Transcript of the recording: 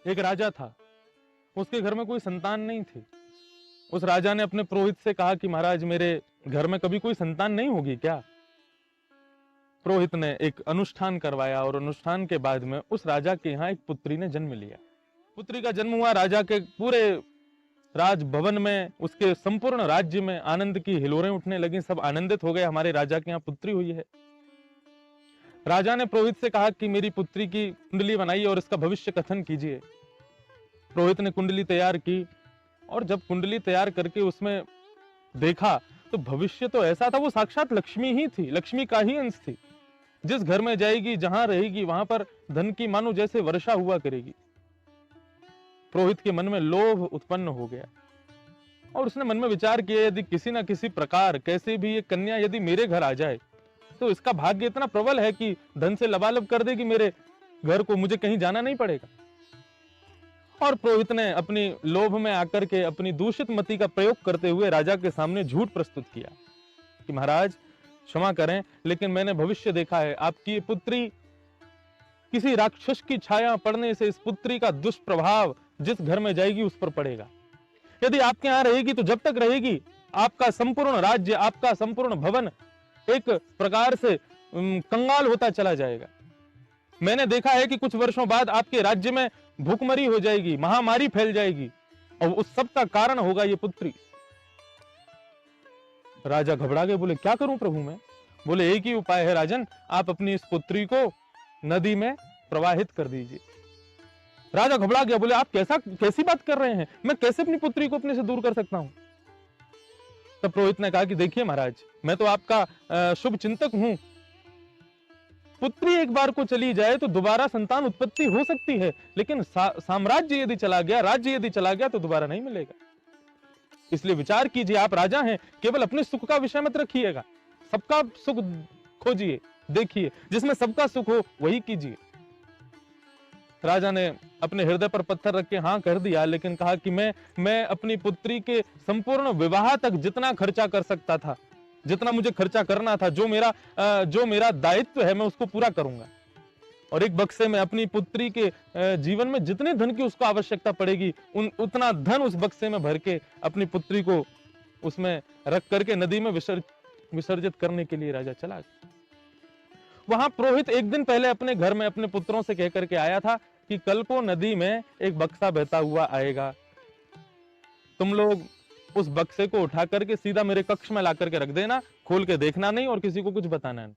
एक राजा था, उसके घर में कोई संतान नहीं थी। उस राजा ने अपने पुरोहित से कहा कि महाराज मेरे घर में कभी कोई संतान नहीं होगी क्या? पुरोहित ने एक अनुष्ठान करवाया और अनुष्ठान के बाद में उस राजा के यहाँ एक पुत्री ने जन्म लिया। पुत्री का जन्म हुआ, राजा के पूरे राजभवन में, उसके संपूर्ण राज्य में आनंद की हिलोरें उठने लगी। सब आनंदित हो गए, हमारे राजा के यहाँ पुत्री हुई है। राजा ने पुरोहित से कहा कि मेरी पुत्री की कुंडली बनाइए और इसका भविष्य कथन कीजिए। पुरोहित ने कुंडली तैयार की और जब कुंडली तैयार करके उसमें देखा तो भविष्य तो ऐसा था, वो साक्षात लक्ष्मी ही थी, लक्ष्मी का ही अंश थी। जिस घर में जाएगी, जहां रहेगी, वहां पर धन की मानो जैसे वर्षा हुआ करेगी। पुरोहित के मन में लोभ उत्पन्न हो गया और उसने मन में विचार किया, यदि किसी ना किसी प्रकार कैसे भी ये कन्या यदि मेरे घर आ जाए तो इसका भाग्य इतना प्रबल है कि धन से लबालब कर देगी मेरे घर को, मुझे कहीं जाना नहीं पड़ेगा। और पुरोहित ने अपनी लोभ में आकर के अपनी दूषित मति का प्रयोग करते हुए राजा के सामने झूठ प्रस्तुत किया कि महाराज क्षमा करें, लेकिन मैंने भविष्य देखा है, आपकी पुत्री किसी राक्षस की छाया पड़ने से इस पुत्री का दुष्प्रभाव जिस घर में जाएगी उस पर पड़ेगा। यदि आपके यहां रहेगी तो जब तक रहेगी आपका संपूर्ण राज्य, आपका संपूर्ण भवन एक प्रकार से कंगाल होता चला जाएगा। मैंने देखा है कि कुछ वर्षों बाद आपके राज्य में भूखमरी हो जाएगी, महामारी फैल जाएगी और उस सब का कारण होगा ये पुत्री। राजा घबरा गए, बोले क्या करूं प्रभु मैं? बोले एक ही उपाय है राजन, आप अपनी इस पुत्री को नदी में प्रवाहित कर दीजिए। राजा घबरा गया, बोले आप कैसी बात कर रहे हैं, मैं कैसे अपनी पुत्री को अपने से दूर कर सकता हूं? तब पुरोहित ने कहा कि देखिए महाराज, मैं तो आपका शुभ चिंतक हूं, पुत्री एक बार को चली जाए तो दोबारा संतान उत्पत्ति हो सकती है, लेकिन साम्राज्य यदि चला गया, राज्य यदि चला गया तो दोबारा नहीं मिलेगा। इसलिए विचार कीजिए, आप राजा हैं, केवल अपने सुख का विषय मत रखिएगा, सबका सुख खोजिए, देखिए, जिसमें सबका सुख हो वही कीजिए। राजा ने अपने हृदय पर पत्थर रख के हाँ कर दिया, लेकिन कहा कि मैं अपनी पुत्री के संपूर्ण विवाह तक जितना खर्चा कर सकता था, जितना मुझे खर्चा करना था, जो मेरा दायित्व है, मैं उसको पूरा करूंगा। और एक बक्से में अपनी पुत्री के जीवन में जितने धन की उसको आवश्यकता पड़ेगी उतना धन उस बक्से में भर के अपनी पुत्री को उसमें रख करके नदी में विसर्जित करने के लिए राजा चला गया। वहां पुरोहित एक दिन पहले अपने घर में अपने पुत्रों से कहकर के आया था कि कल को नदी में एक बक्सा बहता हुआ आएगा, तुम लोग उस बक्से को उठा करके सीधा मेरे कक्ष में ला करके रख देना, खोल के देखना नहीं और किसी को कुछ बताना नहीं।